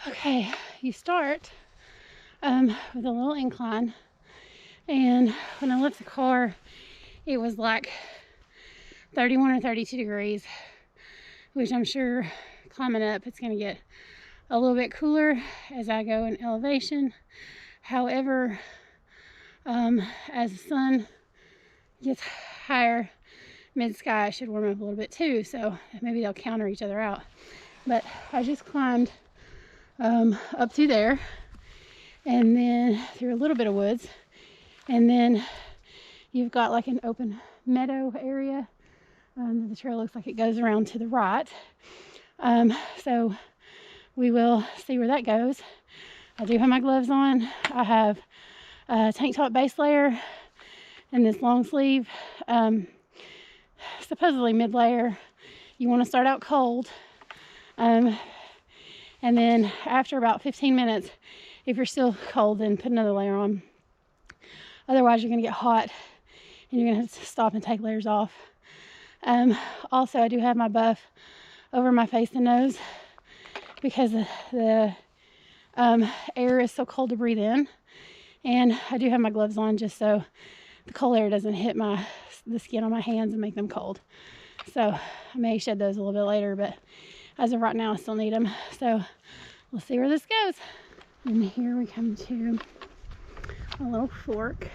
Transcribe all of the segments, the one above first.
Okay, you start with a little incline, and when I left the car, it was like 31 or 32 degrees, which I'm sure climbing up it's going to get a little bit cooler as I go in elevation. However, as the sun gets higher, mid-sky should warm up a little bit too, so maybe they'll counter each other out. But I just climbed up through there, and then through a little bit of woods, and then you've got like an open meadow area. The trail looks like it goes around to the right, so we will see where that goes. I do have my gloves on. I have a tank top base layer and this long sleeve, supposedly mid layer. You want to start out cold, and then after about 15 minutes, if you're still cold, then put another layer on. Otherwise you're going to get hot and you're going to have to stop and take layers off. Also, I do have my buff over my face and nose because the air is so cold to breathe in, and I do have my gloves on just so the cold air doesn't hit the skin on my hands and make them cold. So I may shed those a little bit later, but as of right now I still need them. So we'll see where this goes. And here we come to a little fork,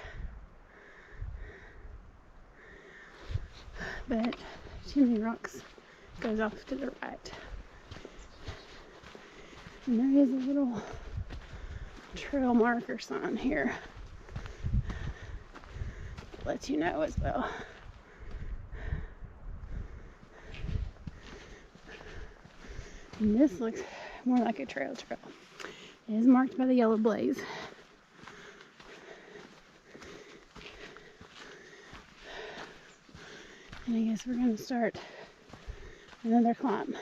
but Chimney Rocks goes off to the right. And there is a little trail marker sign here. Let you know as well. And this looks more like a trail. It is marked by the yellow blaze. And I guess we're going to start another climb.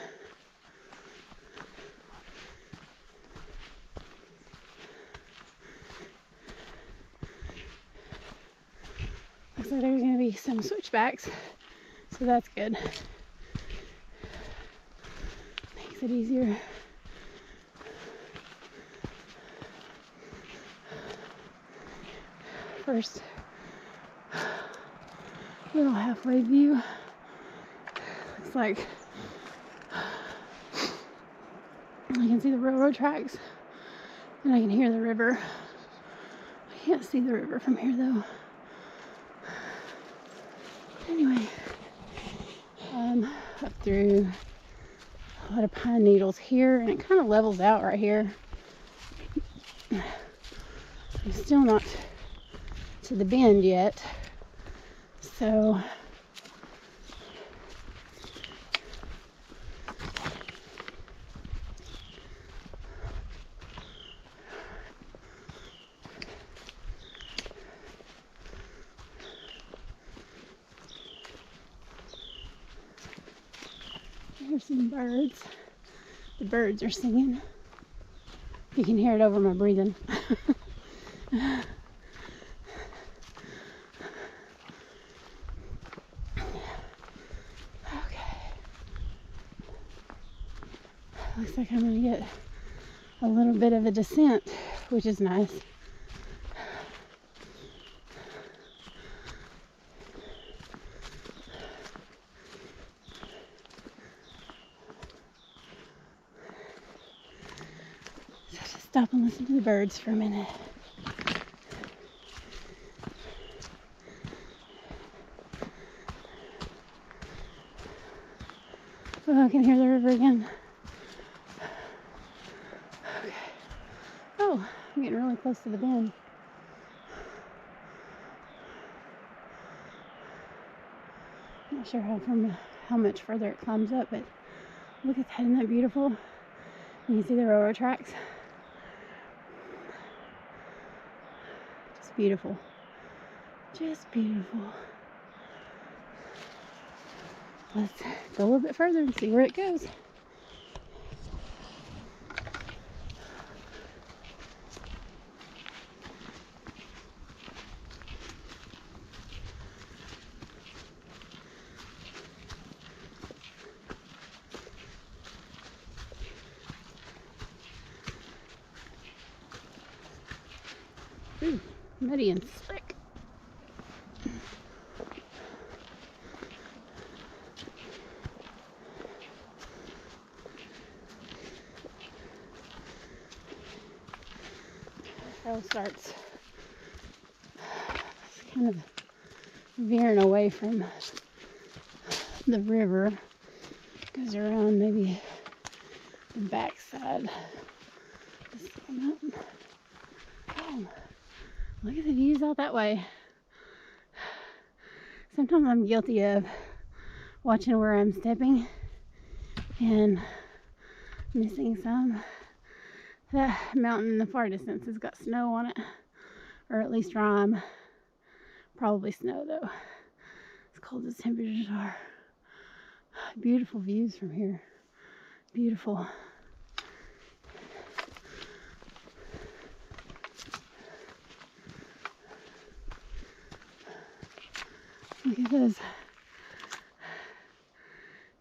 Looks like there's going to be some switchbacks, so that's good. Makes it easier. First little halfway view. Looks like I can see the railroad tracks and I can hear the river. I can't see the river from here though. Anyway, up through a lot of pine needles here, and it kind of levels out right here. I'm still not to the bend yet, so there's some birds. The birds are singing. You can hear it over my breathing. Looks like I'm going to get a little bit of a descent, which is nice. So just stop and listen to the birds for a minute. Oh, I can hear the river again. Okay. Oh, I'm getting really close to the bend. Not sure how much further it climbs up, but look at that, isn't that beautiful? You can see the railroad tracks. Just beautiful. Just beautiful. Let's go a little bit further and see where it goes. Ooh, muddy and slick. Trail starts kind of veering away from the river. Goes around maybe the backside. Oh, look at the views out that way. Sometimes I'm guilty of watching where I'm stepping and missing some. That mountain in the far distance has got snow on it, or at least rime. Probably snow though. As cold as temperatures are. Beautiful views from here. Beautiful. Look at those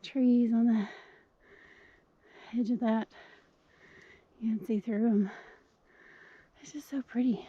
trees on the edge of that. You can see through them. It's just so pretty.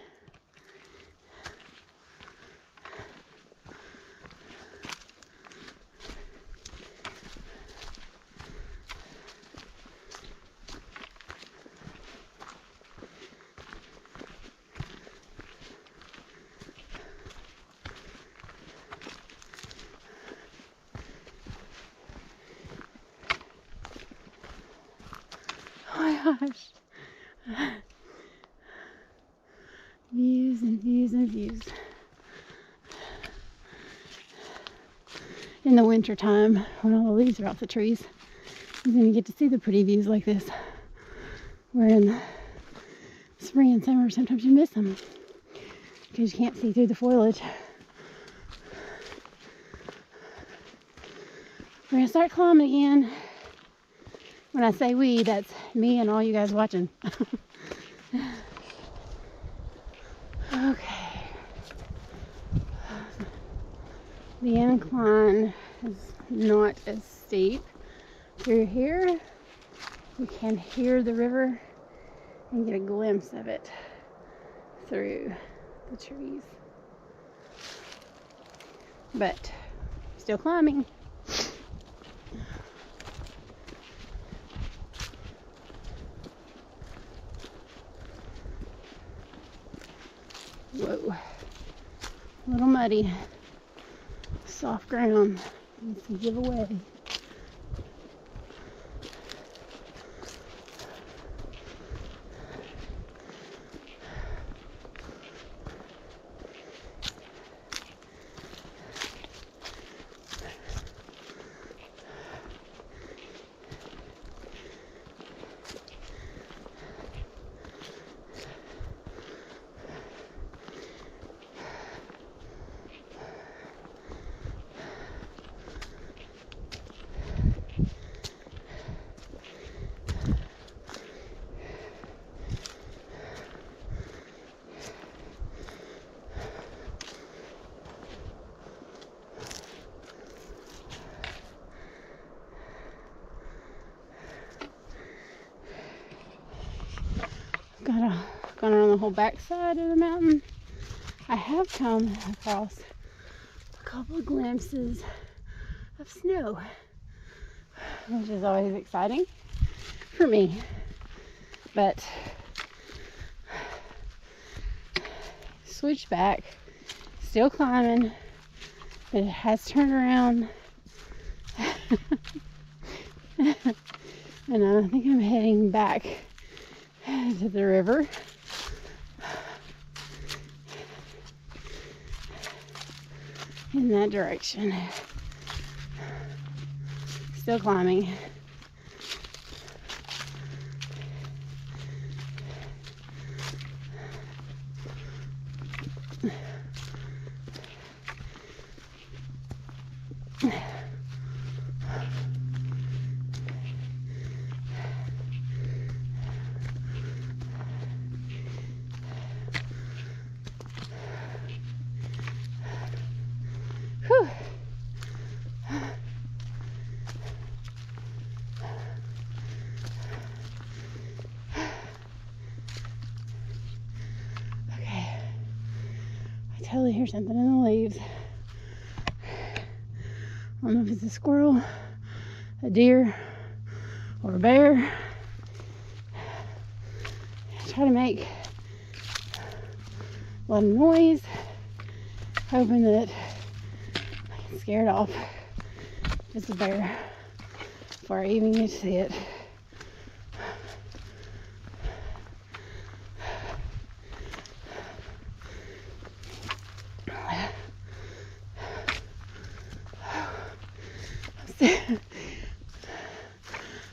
Oh my gosh. Views and views and views. In the winter time, when all the leaves are off the trees, and then you get to see the pretty views like this. Where in the spring and summer, sometimes you miss them because you can't see through the foliage. We're gonna start climbing again. When I say we, that's me and all you guys watching. Okay. The incline is not as steep. Through here, you can hear the river and get a glimpse of it through the trees. But still climbing. Whoa, a little muddy, soft ground, needs to give away. Gone around the whole backside of the mountain. I have come across a couple of glimpses of snow, which is always exciting for me. But switched back, still climbing, but it has turned around. And I think I'm heading back to the river. In that direction. Still climbing. I totally hear something in the leaves. I don't know if it's a squirrel, a deer, or a bear. I try to make a lot of noise, hoping that I can scare it off if it's a bear before I even get to see it.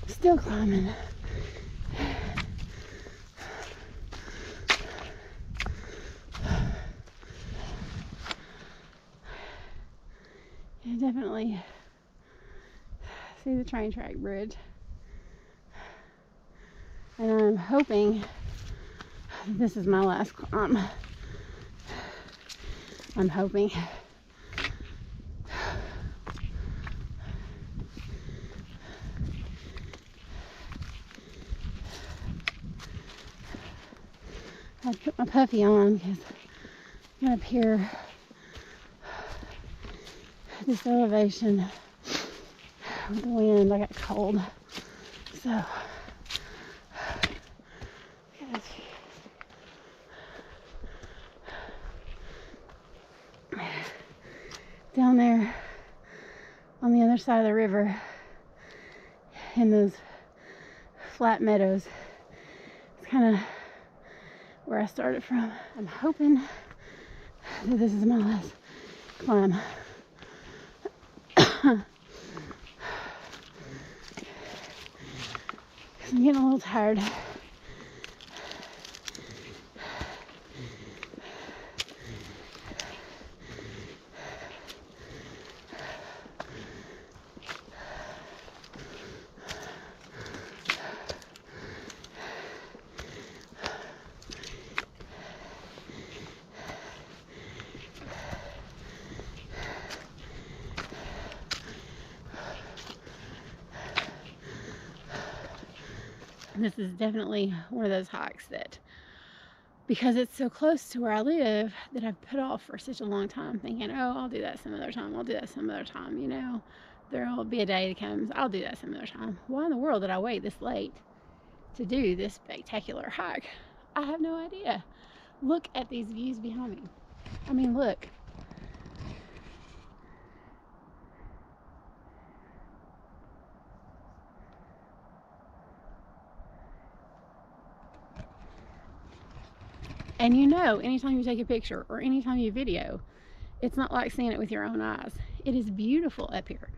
Still climbing. Yeah, definitely see the train track bridge. And I'm hoping this is my last climb. I'm hoping. I put my puffy on because I'm up here at this elevation with the wind. I got cold, so down there on the other side of the river in those flat meadows, it's kind of where I started from. I'm hoping that this is my last climb. I'm getting a little tired. This is definitely one of those hikes that, because it's so close to where I live, that I've put off for such a long time, thinking, oh, I'll do that some other time, I'll do that some other time, you know, there'll be a day that comes, I'll do that some other time. Why in the world did I wait this late to do this spectacular hike? I have no idea. Look at these views behind me. I mean, look. And you know, anytime you take a picture or anytime you video, it's not like seeing it with your own eyes. It is beautiful up here.